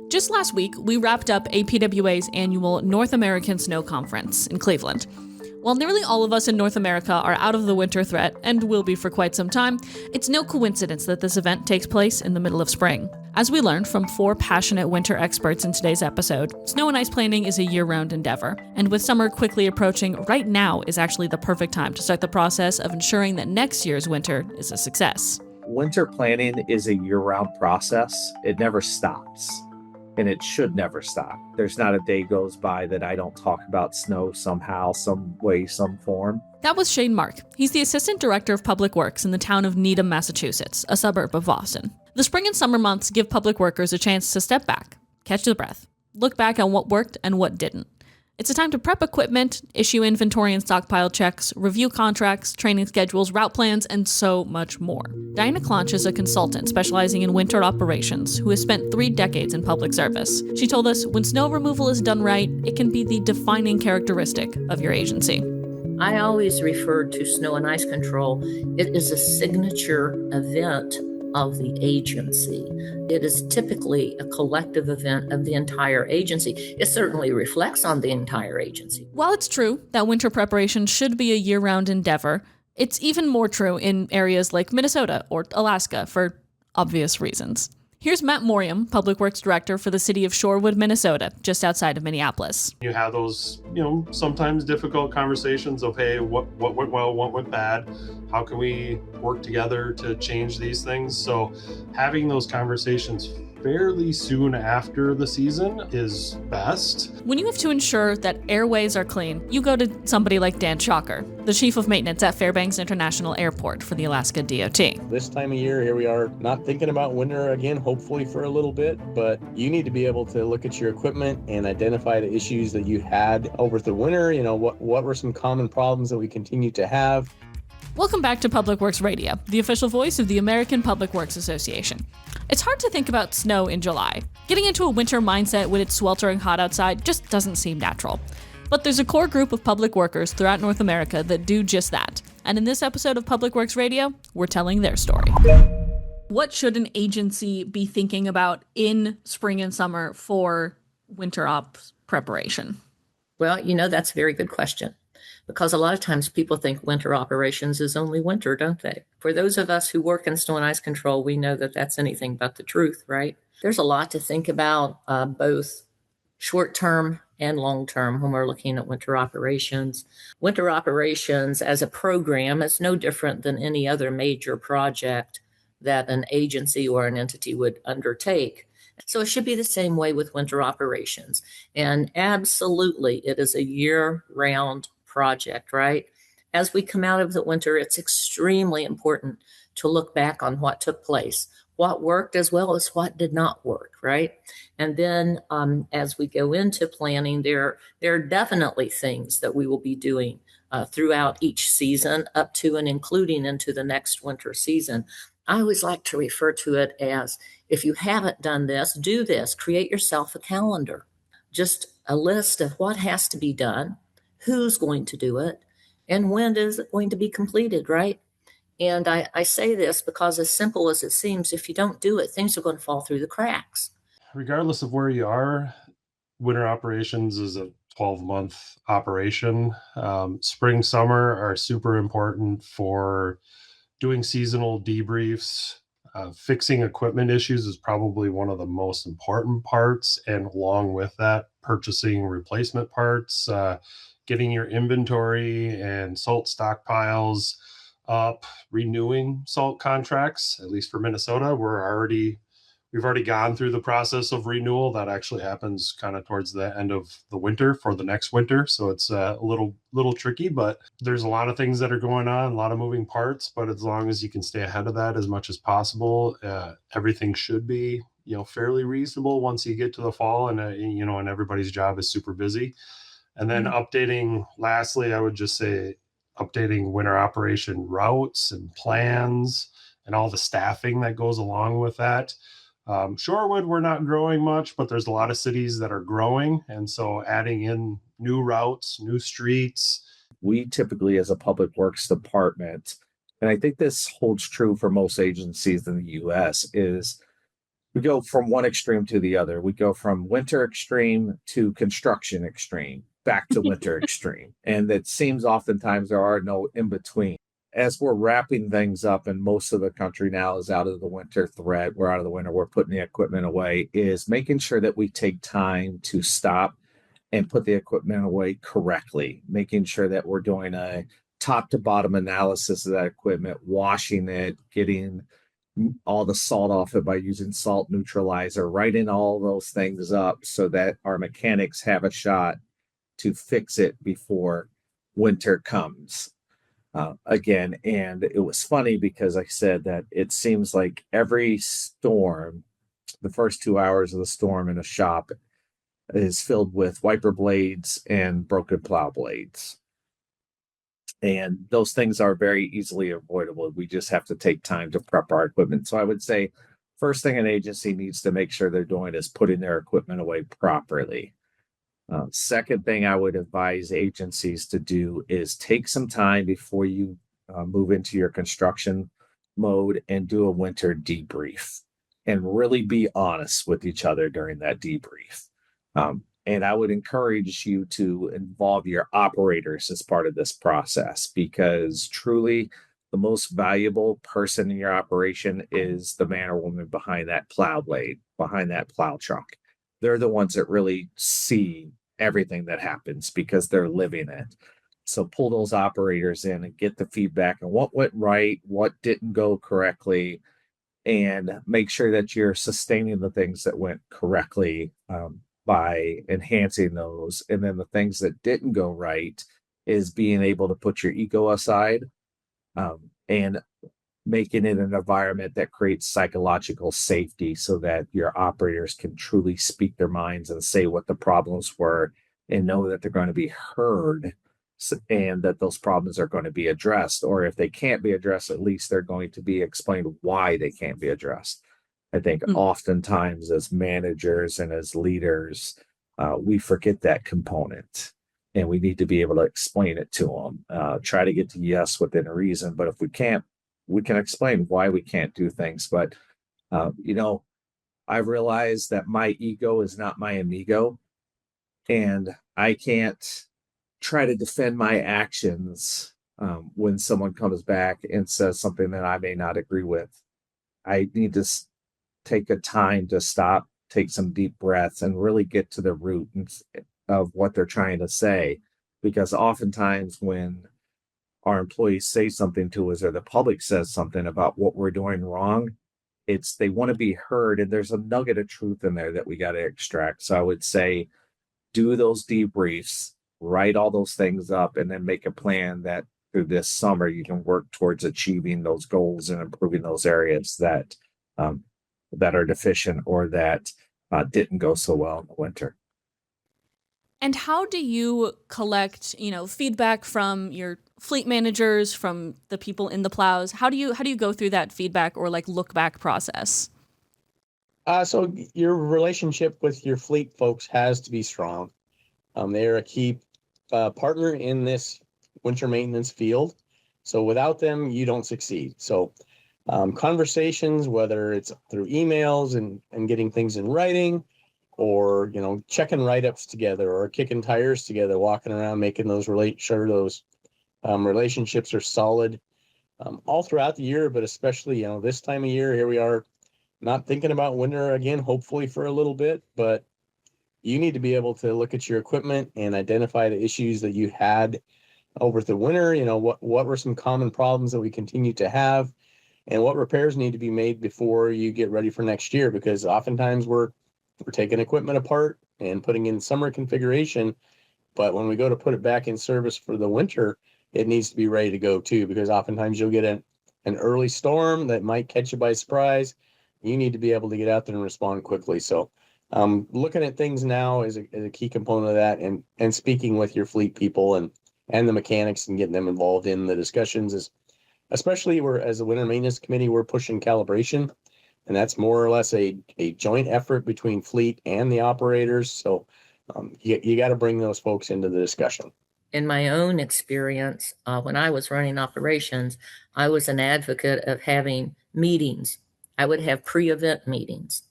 Just last week, we wrapped up APWA's annual North American Snow Conference in Cleveland. While nearly all of us in North America are out of the winter threat, and will be for quite some time, it's no coincidence that this event takes place in the middle of spring. As we learned from 4 passionate winter experts in today's episode, snow and ice planning is a year-round endeavor, and with summer quickly approaching, right now is actually the perfect time to start the process of ensuring that next year's winter is a success. Winter planning is a year-round process. It never stops. And it should never stop. There's not a day goes by that I don't talk about snow somehow, some way, some form. That was Shane Mark. He's the Assistant Director of Public Works in the town of Needham, Massachusetts, a suburb of Boston. The spring and summer months give public workers a chance to step back, catch their breath, look back on what worked and what didn't. It's a time to prep equipment, issue inventory and stockpile checks, review contracts, training schedules, route plans, and so much more. Clonch is a consultant specializing in winter operations who has spent 3 decades in public service. She told us when snow removal is done right, it can be the defining characteristic of your agency. I always refer to snow and ice control. It is a signature event of the agency. It is typically a collective event of the entire agency. It certainly reflects on the entire agency. While it's true that winter preparation should be a year-round endeavor, it's even more true in areas like Minnesota or Alaska for obvious reasons. Here's Matt Morium, Public Works Director for the city of Shorewood, Minnesota, just outside of Minneapolis. You have those, sometimes difficult conversations of, hey, what went well, what went bad? How can we work together to change these things? So having those conversations fairly soon after the season is best. When you have to ensure that airways are clean, you go to somebody like Dan Chalker, the chief of maintenance at Fairbanks International Airport for the Alaska DOT. This time of year, here we are not thinking about winter again, hopefully for a little bit, but you need to be able to look at your equipment and identify the issues that you had over the winter. What were some common problems that we continue to have? Welcome back to Public Works Radio, the official voice of the American Public Works Association. It's hard to think about snow in July. Getting into a winter mindset when it's sweltering hot outside just doesn't seem natural. But there's a core group of public workers throughout North America that do just that. And in this episode of Public Works Radio, we're telling their story. What should an agency be thinking about in spring and summer for winter ops preparation? Well, that's a very good question. Because a lot of times people think winter operations is only winter, don't they? For those of us who work in snow and ice control, we know that that's anything but the truth, right? There's a lot to think about, both short-term and long-term when we're looking at winter operations. Winter operations as a program is no different than any other major project that an agency or an entity would undertake. So it should be the same way with winter operations. And absolutely, it is a year-round project, right? As we come out of the winter, it's extremely important to look back on what took place, what worked as well as what did not work, right? And then as we go into planning, there are definitely things that we will be doing throughout each season up to and including into the next winter season. I always like to refer to it as, if you haven't done this, do this. Create yourself a calendar, just a list of what has to be done, who's going to do it, and when is it going to be completed, right? And I say this because, as simple as it seems, if you don't do it, things are going to fall through the cracks. Regardless of where you are, winter operations is a 12-month operation. Spring, summer are super important for doing seasonal debriefs. Fixing equipment issues is probably one of the most important parts, and along with that, purchasing replacement parts, getting your inventory and salt stockpiles up, renewing salt contracts. At least for Minnesota, we've already gone through the process of renewal. That actually happens kind of towards the end of the winter for the next winter. So it's a little tricky, but there's a lot of things that are going on, a lot of moving parts, but as long as you can stay ahead of that as much as possible, everything should be, fairly reasonable once you get to the fall and everybody's job is super busy. And then lastly, I would just say updating winter operation routes and plans and all the staffing that goes along with that. Shorewood, we're not growing much, but there's a lot of cities that are growing. And so adding in new routes, new streets. We typically, as a public works department, and I think this holds true for most agencies in the U.S., is We go from one extreme to the other. We go from winter extreme to construction extreme, back to winter extreme. And it seems oftentimes there are no in between. As we're wrapping things up, and most of the country now is out of the winter threat, we're out of the winter, we're putting the equipment away, is making sure that we take time to stop and put the equipment away correctly, making sure that we're doing a top to bottom analysis of that equipment, washing it, getting all the salt off it by using salt neutralizer, writing all those things up so that our mechanics have a shot to fix it before winter comes. Again, and it was funny because I said that it seems like every storm, the first 2 hours of the storm in a shop is filled with wiper blades and broken plow blades. And those things are very easily avoidable. We just have to take time to prep our equipment. So I would say first thing an agency needs to make sure they're doing is putting their equipment away properly. Second thing I would advise agencies to do is take some time before you move into your construction mode and do a winter debrief and really be honest with each other during that debrief. And I would encourage you to involve your operators as part of this process, because truly the most valuable person in your operation is the man or woman behind that plow blade, behind that plow truck. They're the ones that really see everything that happens because they're living it. So pull those operators in and get the feedback on what went right, what didn't go correctly, and make sure that you're sustaining the things that went correctly by enhancing those. And then the things that didn't go right is being able to put your ego aside and making it an environment that creates psychological safety so that your operators can truly speak their minds and say what the problems were and know that they're going to be heard and that those problems are going to be addressed. Or if they can't be addressed, at least they're going to be explained why they can't be addressed. I think oftentimes as managers and as leaders, we forget that component. And we need to be able to explain it to them, try to get to yes within a reason. But if we can't, we can explain why we can't do things. But, I've realized that my ego is not my amigo. And I can't try to defend my actions when someone comes back and says something that I may not agree with. I need to take a time to stop, take some deep breaths, and really get to the root of what they're trying to say. Because oftentimes when our employees say something to us or the public says something about what we're doing wrong, they want to be heard, and there's a nugget of truth in there that we got to extract. So I would say do those debriefs, write all those things up, and then make a plan that through this summer you can work towards achieving those goals and improving those areas that are deficient or that didn't go so well in the winter. And how do you collect, feedback from your fleet managers, from the people in the plows? How do you go through that feedback or look back process? So your relationship with your fleet folks has to be strong. They're a key partner in this winter maintenance field. So without them, you don't succeed. So conversations, whether it's through emails and getting things in writing, or checking write-ups together, or kicking tires together, walking around, making those relationships are solid all throughout the year, but especially this time of year. Here we are, not thinking about winter again, hopefully for a little bit, but you need to be able to look at your equipment and identify the issues that you had over the winter. What were some common problems that we continue to have, and what repairs need to be made before you get ready for next year. Because oftentimes we're taking equipment apart and putting in summer configuration, but when we go to put it back in service for the winter, it needs to be ready to go too, because oftentimes you'll get an early storm that might catch you by surprise. You need to be able to get out there and respond quickly. So looking at things now is a key component of that, and speaking with your fleet people and the mechanics and getting them involved in the discussions is, especially as a winter maintenance committee, we're pushing calibration. And that's more or less a joint effort between fleet and the operators. So you got to bring those folks into the discussion. In my own experience, when I was running operations, I was an advocate of having meetings. I would have pre-event meetings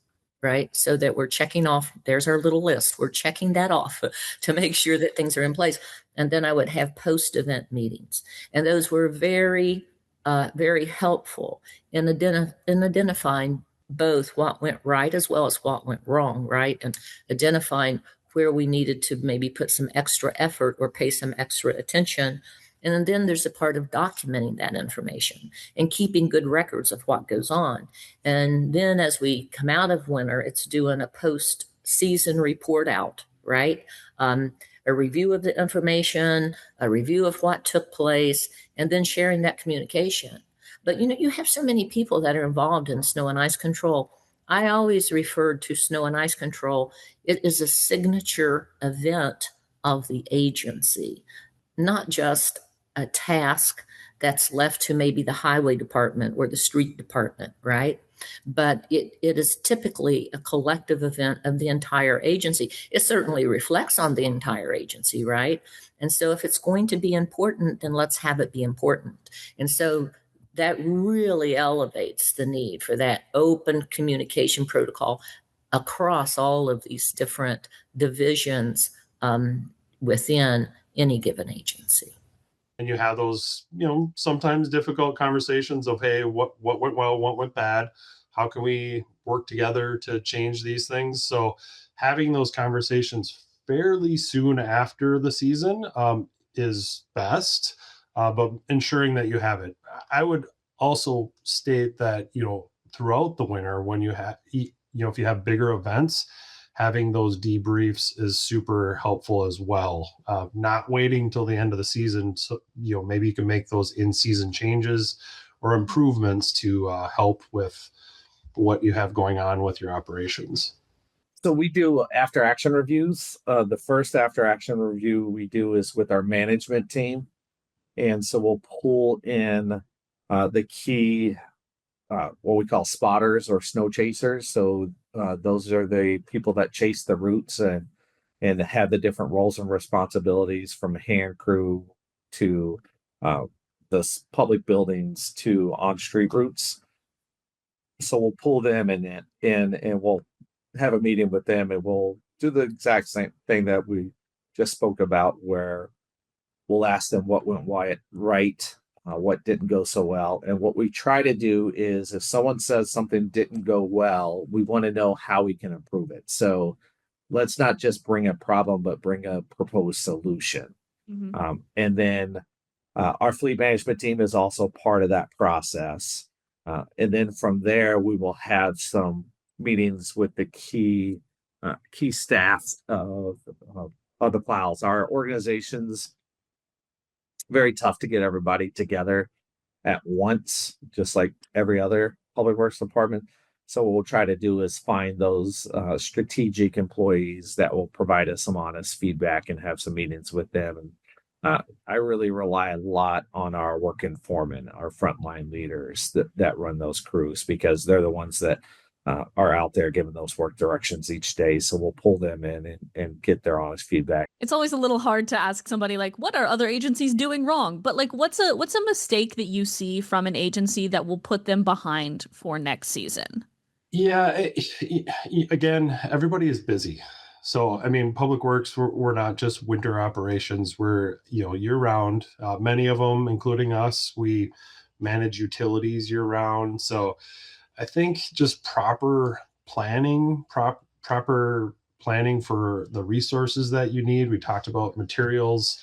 right? So that we're checking off, there's our little list. We're checking that off to make sure that things are in place. And then I would have post-event meetings. And those were very helpful in identifying both what went right as well as what went wrong, right? And identifying where we needed to maybe put some extra effort or pay some extra attention. And then there's a part of documenting that information and keeping good records of what goes on. And then as we come out of winter, it's doing a post-season report out, right? A review of the information, a review of what took place, and then sharing that communication. But you have so many people that are involved in snow and ice control. I always referred to snow and ice control. It is a signature event of the agency, not just a task that's left to maybe the highway department or the street department, right? But it is typically a collective event of the entire agency. It certainly reflects on the entire agency, right? And so if it's going to be important, then let's have it be important. And so that really elevates the need for that open communication protocol across all of these different divisions within any given agency. And you have those, sometimes difficult conversations of, hey, what went well, what went bad, how can we work together to change these things? So having those conversations fairly soon after the season is best, but ensuring that you have it. I would also state that, throughout the winter, when you have, if you have bigger events, having those debriefs is super helpful as well. Not waiting till the end of the season. So, maybe you can make those in-season changes or improvements to help with what you have going on with your operations. So we do after action reviews. The first after action review we do is with our management team. And so we'll pull in the key, what we call spotters or snow chasers. So those are the people that chase the routes and have the different roles and responsibilities, from hand crew to the public buildings to on-street routes. So we'll pull them in and we'll have a meeting with them, and we'll do the exact same thing that we just spoke about, where we'll ask them what went right, what didn't go so well. And what we try to do is, if someone says something didn't go well, we want to know how we can improve it. So let's not just bring a problem, but bring a proposed solution. Mm-hmm. And then our fleet management team is also part of that process. And then from there, we will have some meetings with the key staff of the plows. Our organization's very tough to get everybody together at once, just like every other public works department. So what we'll try to do is find those strategic employees that will provide us some honest feedback and have some meetings with them. And I really rely a lot on our working foremen, our frontline leaders that run those crews, because they're the ones that are out there giving those work directions each day. So we'll pull them in and get their honest feedback. It's always a little hard to ask somebody, like, what are other agencies doing wrong? But like, what's a mistake that you see from an agency that will put them behind for next season? Yeah, again, everybody is busy. So, I mean, public works, we're not just winter operations. We're, year round. Many of them, including us, we manage utilities year round. So I think just proper planning, proper planning for the resources that you need. We talked about materials,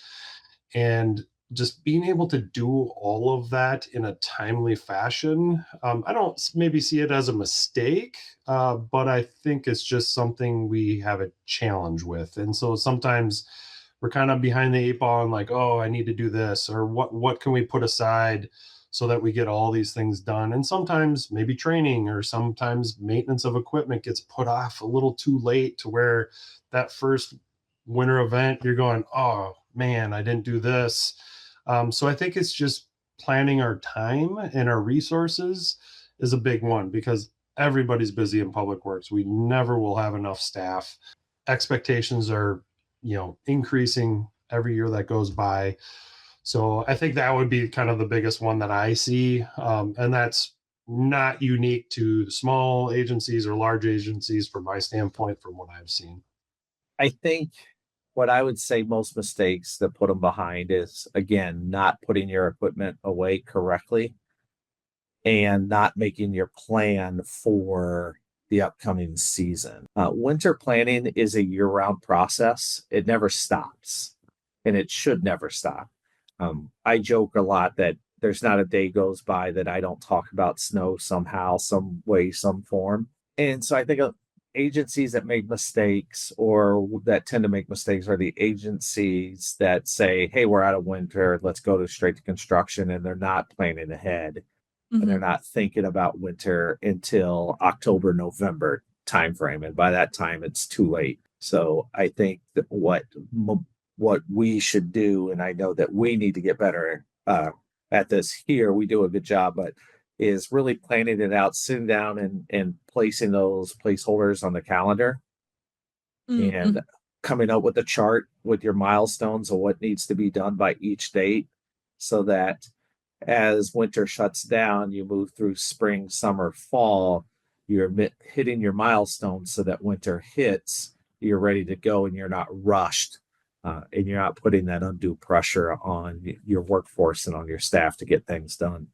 and just being able to do all of that in a timely fashion. I don't maybe see it as a mistake, but I think it's just something we have a challenge with. And so sometimes we're kind of behind the eight ball and like, oh, I need to do this, or what can we put aside so that we get all these things done. And sometimes maybe training or sometimes maintenance of equipment gets put off a little too late, to where that first winter event, you're going, oh man, I didn't do this. So I think it's just planning our time and our resources is a big one, because everybody's busy in public works. We never will have enough staff. Expectations are, increasing every year that goes by. So I think that would be kind of the biggest one that I see. And that's not unique to small agencies or large agencies from my standpoint, from what I've seen. I think what I would say most mistakes that put them behind is, again, not putting your equipment away correctly and not making your plan for the upcoming season. Winter planning is a year-round process. It never stops, and it should never stop. I joke a lot that there's not a day goes by that I don't talk about snow somehow, some way, some form. And so I think agencies that make mistakes or that tend to make mistakes are the agencies that say, hey, we're out of winter, let's go straight to construction, and they're not planning ahead and they're not thinking about winter until October, November timeframe. And by that time, it's too late. So I think that what we should do, and I know that we need to get better at this here, we do a good job, but is really planning it out, sitting down and placing those placeholders on the calendar and coming up with a chart with your milestones of what needs to be done by each date so that as winter shuts down, you move through spring, summer, fall, you're hitting your milestones so that winter hits, you're ready to go and you're not rushed. And you're not putting that undue pressure on your workforce and on your staff to get things done.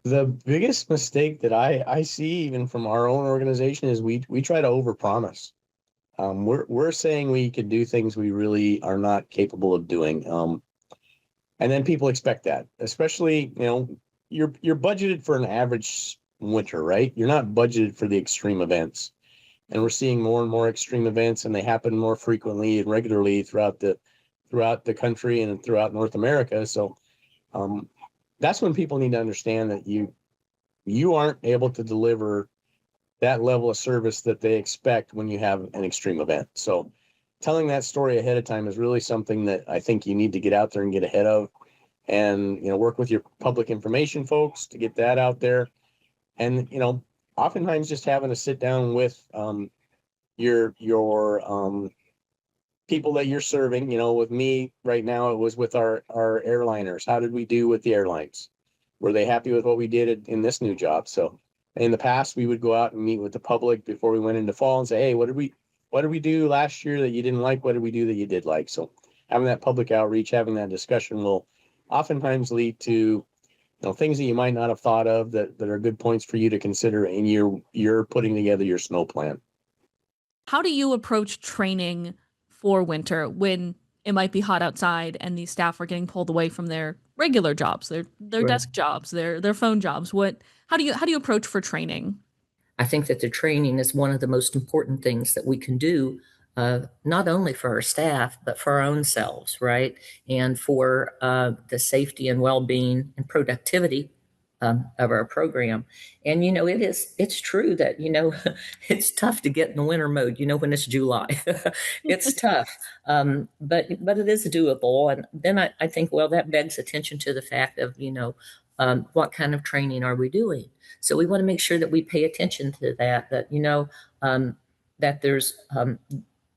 The biggest mistake that I see even from our own organization is we try to overpromise. We're saying we can do things we really are not capable of doing. And then people expect that, especially, you're budgeted for an average winter, right? You're not budgeted for the extreme events. And we're seeing more and more extreme events, and they happen more frequently and regularly throughout the country and throughout North America. So that's when people need to understand that you aren't able to deliver that level of service that they expect when you have an extreme event. So telling that story ahead of time is really something that I think you need to get out there and get ahead of, and work with your public information folks to get that out there. And oftentimes just having to sit down with your people that you're serving. With me right now, it was with our airliners. How did we do with the airlines? Were they happy with what we did in this new job? So in the past, we would go out and meet with the public before we went into fall and say, hey, what did we do last year that you didn't like? What did we do that you did like? So having that public outreach, having that discussion will oftentimes lead to things that you might not have thought of that are good points for you to consider in you're putting together your snow plan. How do you approach training for winter when it might be hot outside and these staff are getting pulled away from their regular jobs, their Right. desk jobs, their phone jobs? How do you approach for training? I think that the training is one of the most important things that we can do, not only for our staff, but for our own selves, right? And for the safety and well-being and productivity of our program. And, it's true that, it's tough to get in the winter mode, when it's July. It's tough, but it is doable. And then I think, well, that begs attention to the fact of, what kind of training are we doing? So we want to make sure that we pay attention to that, that there's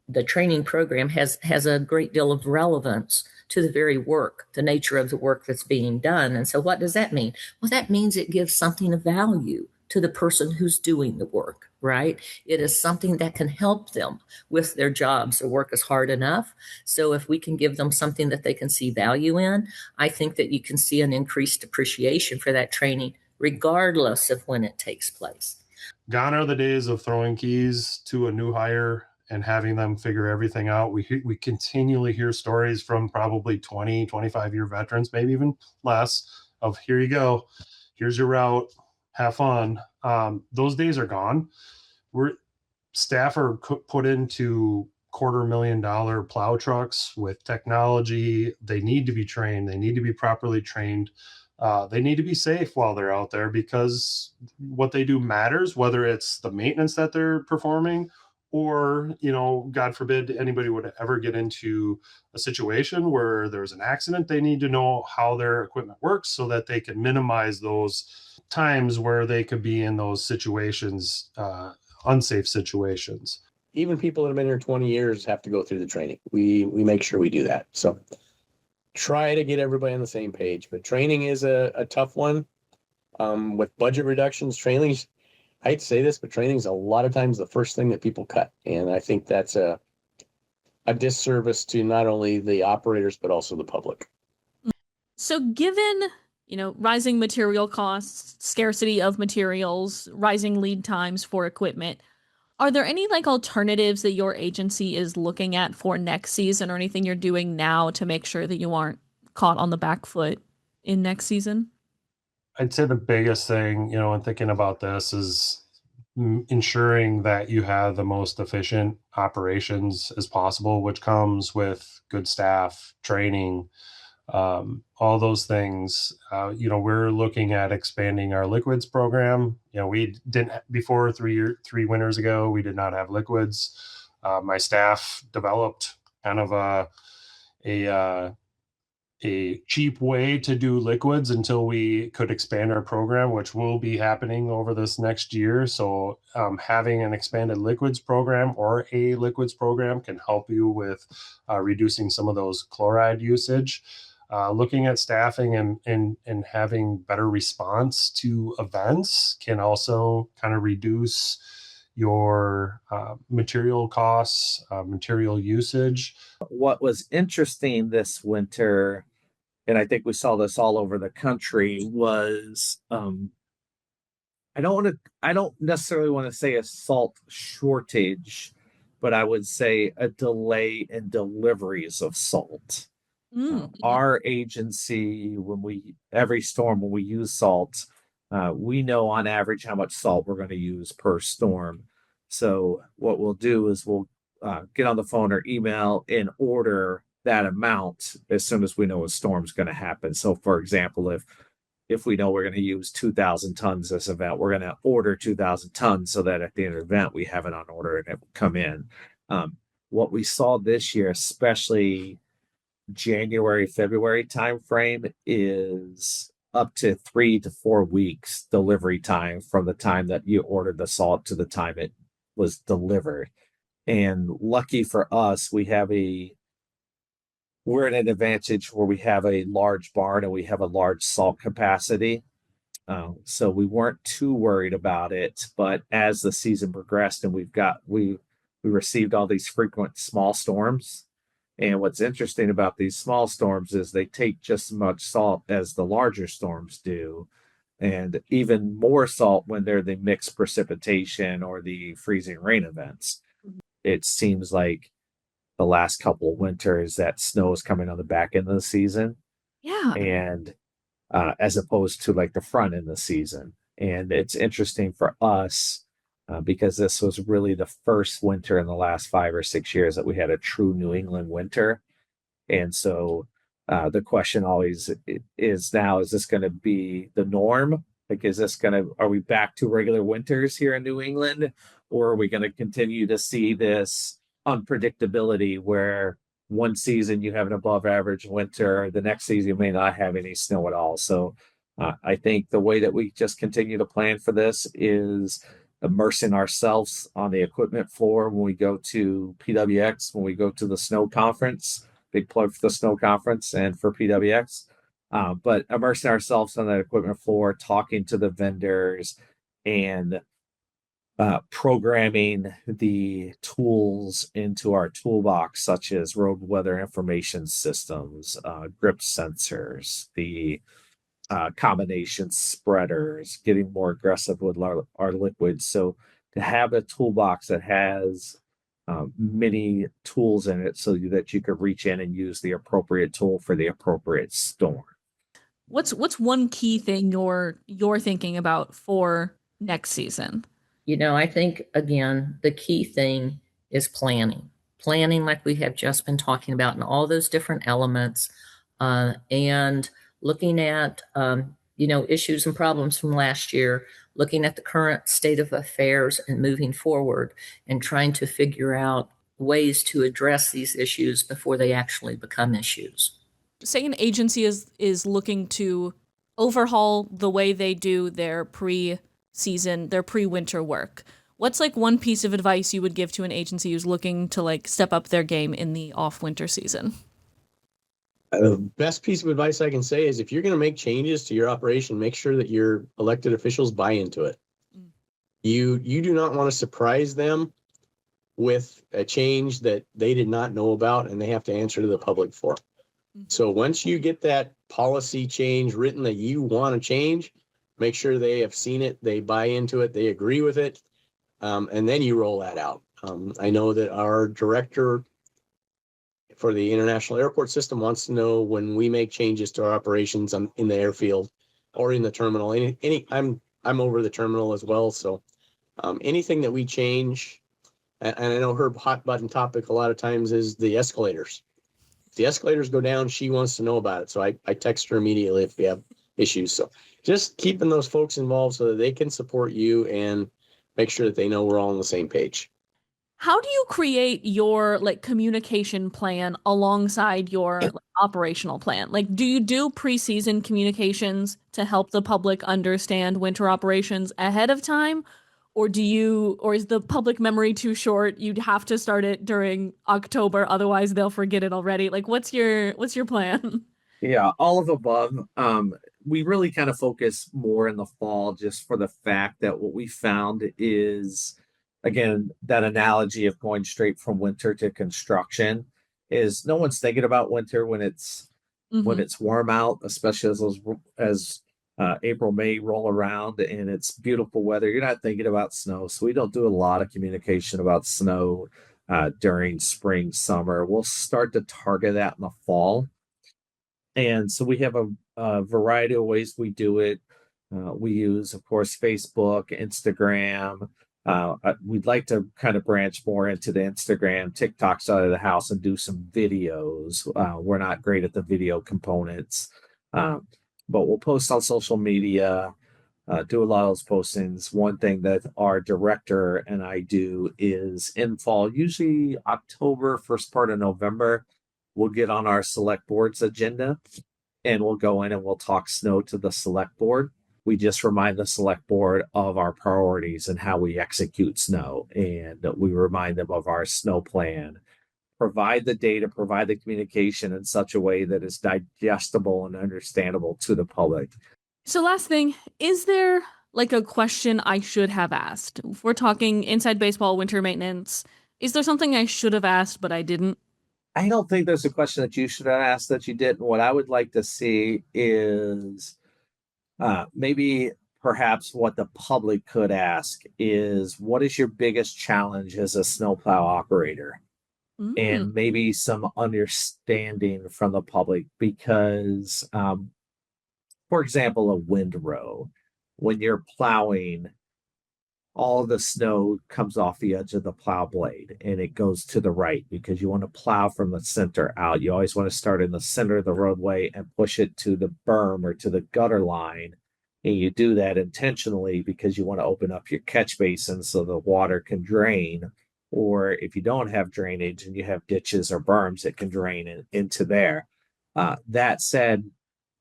the training program has a great deal of relevance to the very work, the nature of the work that's being done. And so what does that mean? Well, that means it gives something of value to the person who's doing the work, right? It is something that can help them with their jobs. Their work is hard enough. So if we can give them something that they can see value in, I think that you can see an increased appreciation for that training, regardless of when it takes place. Gone are the days of throwing keys to a new hire and having them figure everything out. We continually hear stories from probably 20, 25-year veterans, maybe even less, of here you go, here's your route, have fun. Those days are gone. Staff are put into $250,000 plow trucks with technology. They need to be trained. They need to be properly trained. They need to be safe while they're out there, because what they do matters, whether it's the maintenance that they're performing or, God forbid anybody would ever get into a situation where there's an accident. They need to know how their equipment works so that they can minimize those times where they could be in those situations, unsafe situations. Even people that have been here 20 years have to go through the training. We make sure we do that. So try to get everybody on the same page, but training is a tough one. With budget reductions, training's, I hate to say this, but training's a lot of times the first thing that people cut. And I think that's a disservice to not only the operators, but also the public. So given, rising material costs, scarcity of materials, rising lead times for equipment, are there any alternatives that your agency is looking at for next season, or anything you're doing now to make sure that you aren't caught on the back foot in next season? I'd say the biggest thing, when thinking about this is ensuring that you have the most efficient operations as possible, which comes with good staff, training, all those things. We're looking at expanding our liquids program. We didn't before 3 winters ago, we did not have liquids. My staff developed kind of a cheap way to do liquids until we could expand our program, which will be happening over this next year. So having an expanded liquids program or a liquids program can help you with reducing some of those chloride usage. Looking at staffing and having better response to events can also kind of reduce your material costs, material usage. What was interesting this winter, and I think we saw this all over the country, was I don't necessarily want to say a salt shortage, but I would say a delay in deliveries of salt. Our agency, every storm when we use salt, we know on average how much salt we're going to use per storm. So what we'll do is we'll get on the phone or email and order that amount as soon as we know a storm's going to happen. So for example, if we know we're going to use 2,000 tons this event, we're going to order 2,000 tons so that at the end of the event we have it on order and it will come in. What we saw this year, especially January, February timeframe, is up to 3 to 4 weeks delivery time from the time that you ordered the salt to the time it was delivered. And lucky for us, we're at an advantage where we have a large barn and we have a large salt capacity. So we weren't too worried about it. But as the season progressed and we received all these frequent small storms. And what's interesting about these small storms is they take just as much salt as the larger storms do, and even more salt when they're the mixed precipitation or the freezing rain events. It seems like the last couple of winters that snow is coming on the back end of the season. Yeah. And as opposed to the front end of the season. And it's interesting for us because this was really the first winter in the last 5 or 6 years that we had a true New England winter. And so the question always is now, is this going to be the norm? Are we back to regular winters here in New England? Or are we going to continue to see this unpredictability where one season you have an above average winter, the next season you may not have any snow at all? So I think the way that we just continue to plan for this is immersing ourselves on the equipment floor when we go to PWX, when we go to the snow conference. Big plug for the snow conference and for PWX. But immersing ourselves on that equipment floor, talking to the vendors, and programming the tools into our toolbox, such as road weather information systems, grip sensors, the combination spreaders, getting more aggressive with our liquids. So to have a toolbox that has many tools in it so that you could reach in and use the appropriate tool for the appropriate storm. What's one key thing you're thinking about for next season? I think, again, the key thing is planning like we have just been talking about, and all those different elements, and looking at issues and problems from last year, looking at the current state of affairs and moving forward, and trying to figure out ways to address these issues before they actually become issues. Say an agency is looking to overhaul the way they do their pre-season, their pre-winter work. What's one piece of advice you would give to an agency who's looking to step up their game in the off-winter season? The best piece of advice I can say is if you're going to make changes to your operation, make sure that your elected officials buy into it. Mm. You do not want to surprise them with a change that they did not know about and they have to answer to the public for. Mhm. So once you get that policy change written that you want to change, make sure they have seen it, they buy into it, they agree with it, and then you roll that out. I know that our director for the international airport system wants to know when we make changes to our operations in the airfield or in the terminal. I'm over the terminal as well, so anything that we change, and I know her hot button topic a lot of times is the escalators. If the escalators go down, she wants to know about it. So I text her immediately if we have issues. So just keeping those folks involved so that they can support you and make sure that they know we're all on the same page. How do you create your like communication plan alongside your like, operational plan? Like, do you do preseason communications to help the public understand winter operations ahead of time? Or is the public memory too short? You'd have to start it during October, otherwise they'll forget it already. Like, what's your plan? Yeah, all of the above. We really kind of focus more in the fall just for the fact that what we found is, again, that analogy of going straight from winter to construction is no one's thinking about winter when Hmm. it's warm out, especially as April, May roll around and it's beautiful weather. You're not thinking about snow, so we don't do a lot of communication about snow during spring, summer. We'll start to target that in the fall, and so we have a variety of ways we do it. We use, of course, Facebook, Instagram. We'd like to kind of branch more into the Instagram, TikTok side of the house and do some videos. We're not great at the video components, but we'll post on social media, do a lot of those postings. One thing that our director and I do is in fall, usually October, first part of November, we'll get on our select board's agenda and we'll go in and we'll talk snow to the select board. We just remind the select board of our priorities and how we execute snow. And we remind them of our snow plan, provide the data, provide the communication in such a way that is digestible and understandable to the public. So last thing, is there like a question I should have asked? If we're talking inside baseball winter maintenance, is there something I should have asked but I didn't? I don't think there's a question that you should have asked that you didn't. What I would like to see is maybe perhaps what the public could ask is what is your biggest challenge as a snowplow operator? Mm. And maybe some understanding from the public because, for example, a windrow, when you're plowing, all the snow comes off the edge of the plow blade and it goes to the right because you want to plow from the center out. You always want to start in the center of the roadway and push it to the berm or to the gutter line. And you do that intentionally because you want to open up your catch basin so the water can drain. Or if you don't have drainage and you have ditches or berms, it can drain into there. That said,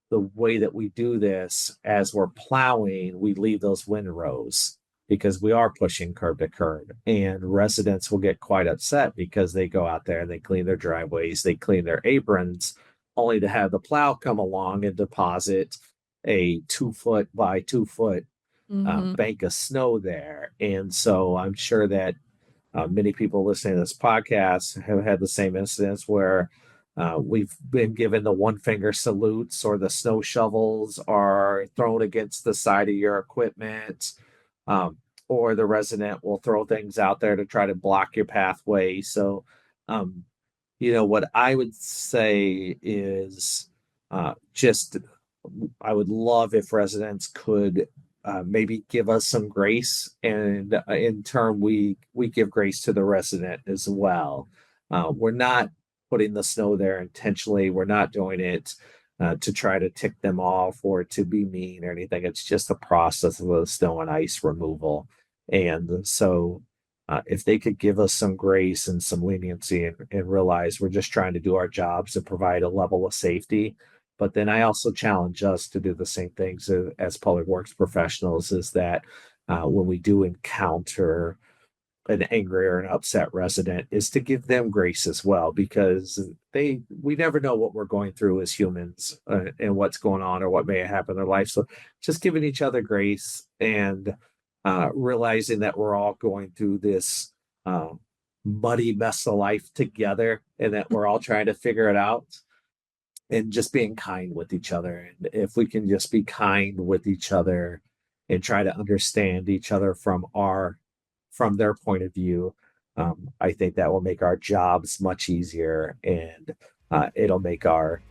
the way that we do this as we're plowing, we leave those windrows because we are pushing curb to curb. And residents will get quite upset because they go out there and they clean their driveways, they clean their aprons, only to have the plow come along and deposit a 2 foot by 2 foot Hmm. bank of snow there. And so I'm sure that many people listening to this podcast have had the same incidents where we've been given the one finger salutes or the snow shovels are thrown against the side of your equipment, um, or the resident will throw things out there to try to block your pathway. So, um, what I would say is just I would love if residents could maybe give us some grace, and in turn, we give grace to the resident as well. We're not putting the snow there intentionally. We're not doing it to try to tick them off or to be mean or anything. It's just a process of the snow and ice removal, and so. If they could give us some grace and some leniency and realize we're just trying to do our jobs and provide a level of safety, but then I also challenge us to do the same things as public works professionals is that when we do encounter an angry or an upset resident is to give them grace as well, because we never know what we're going through as humans, and what's going on or what may happen in their life. So just giving each other grace, and realizing that we're all going through this muddy mess of life together, and that we're all trying to figure it out, and just being kind with each other. And if we can just be kind with each other and try to understand each other from their point of view, I think that will make our jobs much easier, and it'll make our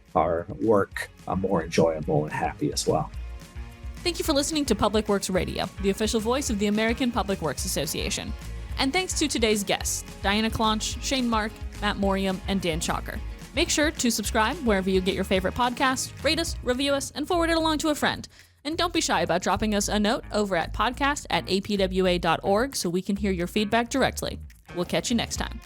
work more enjoyable and happy as well. Thank you for listening to Public Works Radio, the official voice of the American Public Works Association. And thanks to today's guests, Diana Clonch, Shane Mark, Matt Morium, and Dan Chalker. Make sure to subscribe wherever you get your favorite podcasts, rate us, review us, and forward it along to a friend. And don't be shy about dropping us a note over at podcast@apwa.org so we can hear your feedback directly. We'll catch you next time.